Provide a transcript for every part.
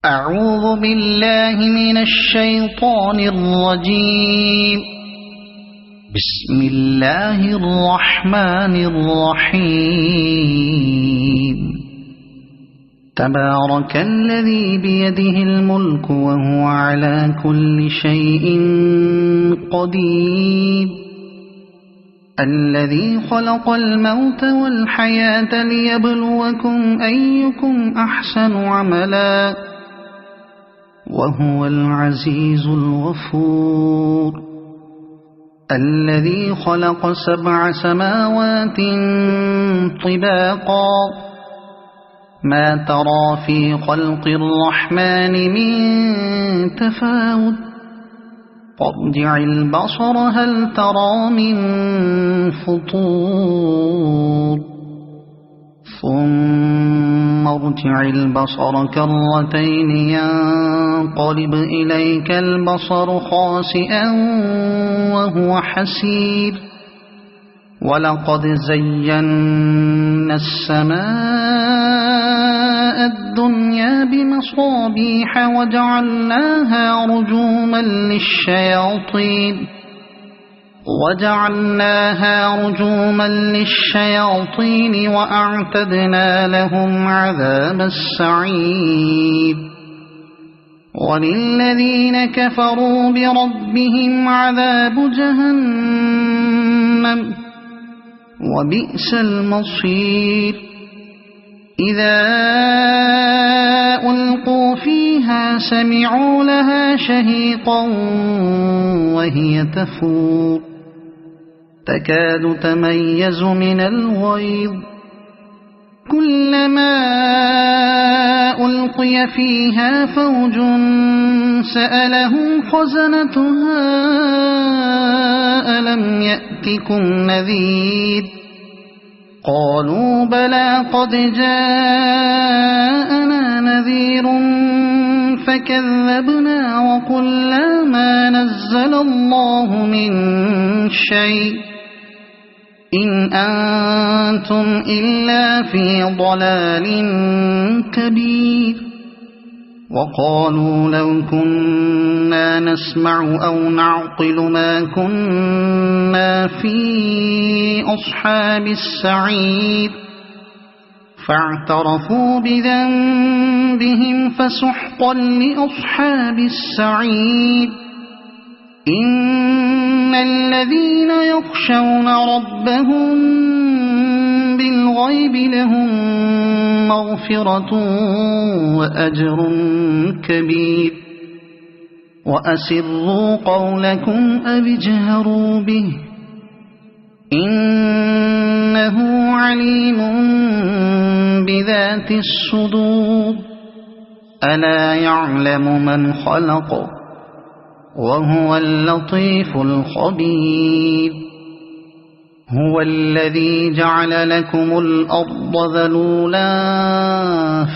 أعوذ بالله من الشيطان الرجيم. بسم الله الرحمن الرحيم. تبارك الذي بيده الملك وهو على كل شيء قدير. الذي خلق الموت والحياة ليبلوكم أيكم أحسن عملا وهو العزيز الغفور. الذي خلق 7 سماوات طباقا ما ترى في خلق الرحمن من تفاوت فارجع البصر هل ترى من فطور ثم ارجع البصر كرتين ينقلب إليك البصر خاسئا وهو حسير. ولقد زينا السماء الدنيا بمصابيح وجعلناها رجوما للشياطين وأعتدنا لهم عذاب السعير. وللذين كفروا بربهم عذاب جهنم وبئس المصير. إذا ألقوا فيها سمعوا لها شهيقا وهي تفور تكاد تميز من الغيظ. كلما ألقي فيها فوج سألهم خزنتها ألم يأتكم نذير قالوا بلى قد جاءنا نذير فكذبنا وقلنا ما نزل الله من شيء إن أنتم إلا في ضلال كبير. وقالوا لو كنا نسمع أو نعقل ما كنا في أصحاب السعير فاعترفوا بذنبهم فسحقا لأصحاب السعير. إن الذين يخشون ربهم بالغيب لهم مغفرة وأجر كبير. وأسروا قولكم أو اجهروا به إنه عليم بذات الصدور. ألا يعلم من خلق وهو اللطيف الخبير. هو الذي جعل لكم الأرض ذلولا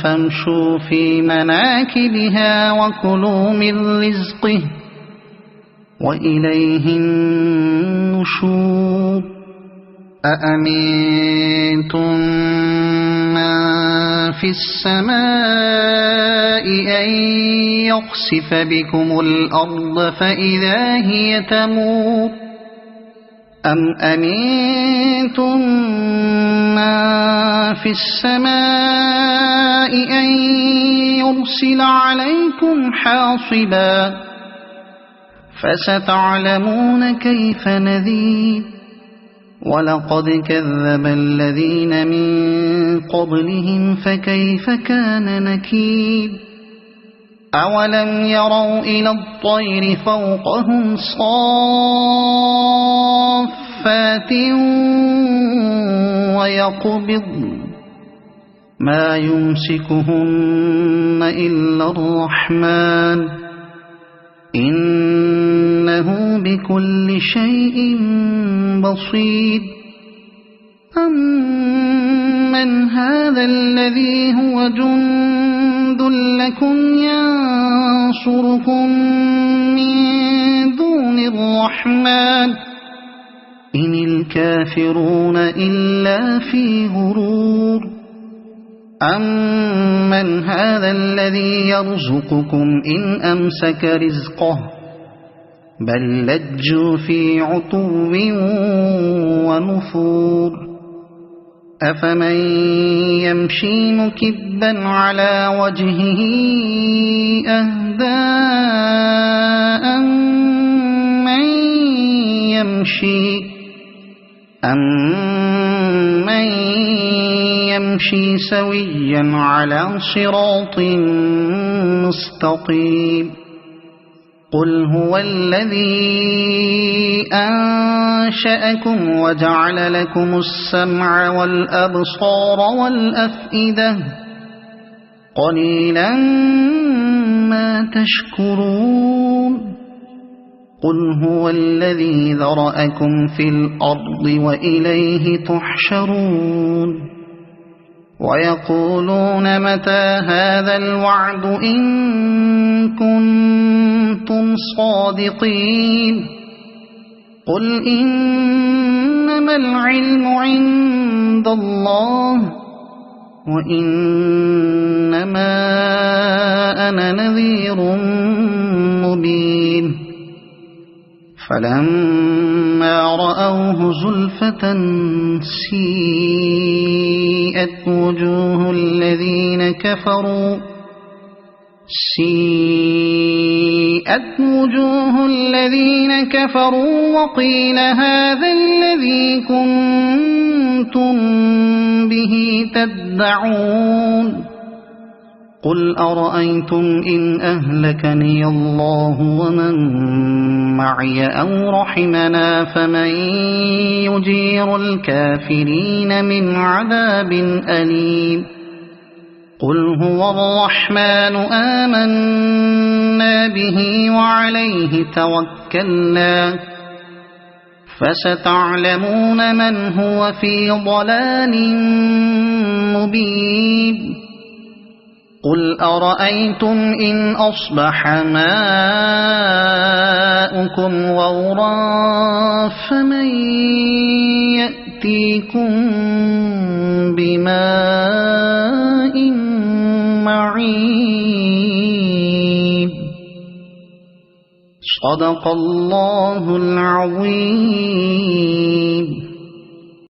فامشوا في مناكبها وكلوا من رزقه وإليه النشور. أأمنتم من في السماء أن يخسف بكم الأرض فإذا هي تمور أم أمنتم من في السماء أن يرسل عليكم حاصبا فستعلمون كيف نذير. ولقد كذب الذين من قبلهم فكيف كان نكير. أولم يروا إلى الطير فوقهم صافات ويقبضن ما يمسكهن إلا الرحمن إنه بكل شيء بصير. أمن هذا الذي هو جند لكم ينصركم من دون الرحمن إن الكافرون إلا في غرور. أَمَّنْ هَذَا الَّذِي يَرْزُقُكُمْ إِنْ أَمْسَكَ رِزْقَهُ بَل لَّجُّوا فِي عُتُوٍّ وَنُفُورٍ أَفَمَن يَمْشِي مُكِبًّا عَلَى وَجْهِهِ أَهْدَىٰ أَمَّن يَمْشِي سَوِيًّا عَلَى صِرَاطٍ مُّسْتَقِيمٍ قُلْ هُوَ الَّذِي أَنشَأَكُمْ وَجَعَلَ لَكُمُ السَّمْعَ وَالْأَبْصَارَ وَالْأَفْئِدَةَ قَلِيلًا مَّا تَشْكُرُونَ قُلْ هُوَ الَّذِي ذَرَأَكُمْ فِي الْأَرْضِ وَإِلَيْهِ تُحْشَرُونَ وَيَقُولُونَ مَتَىٰ هَٰذَا الْوَعْدُ إِن كُنتُمْ صَادِقِينَ قُلْ إِنَّمَا الْعِلْمُ عِندَ اللَّهِ وَإِنَّمَا أَنَا نَذِيرٌ مُّبِينٌ فَلَمَّا رَأَوْهُ زُلْفَةً سِيئَتْ وُجُوهُ الَّذِينَ كَفَرُوا وَقِيلَ هَٰذَا الَّذِي كُنتُم بِهِ تَدَّعُونَ قُلْ أَرَأَيْتُمْ إِنْ أَهْلَكَنِيَ اللَّهُ وَمَن مَّعِيَ أَوْ رَحِمَنَا فَمَن يُجِيرُ الْكَافِرِينَ مِنْ عَذَابٍ أَلِيمٍ قُلْ هُوَ الرَّحْمَٰنُ آمَنَّا بِهِ وَعَلَيْهِ تَوَكَّلْنَا فَسَتَعْلَمُونَ مَنْ هُوَ فِي ضَلَالٍ مُّبِينٍ قُلْ أَرَأَيْتُمْ إِنْ أَصْبَحَ مَاؤُكُمْ غَوْرًا فَمَن يَأْتِيكُم بِمَاءٍ مَّعِينٍ صَدَقَ اللَّهُ الْعَظِيمُ.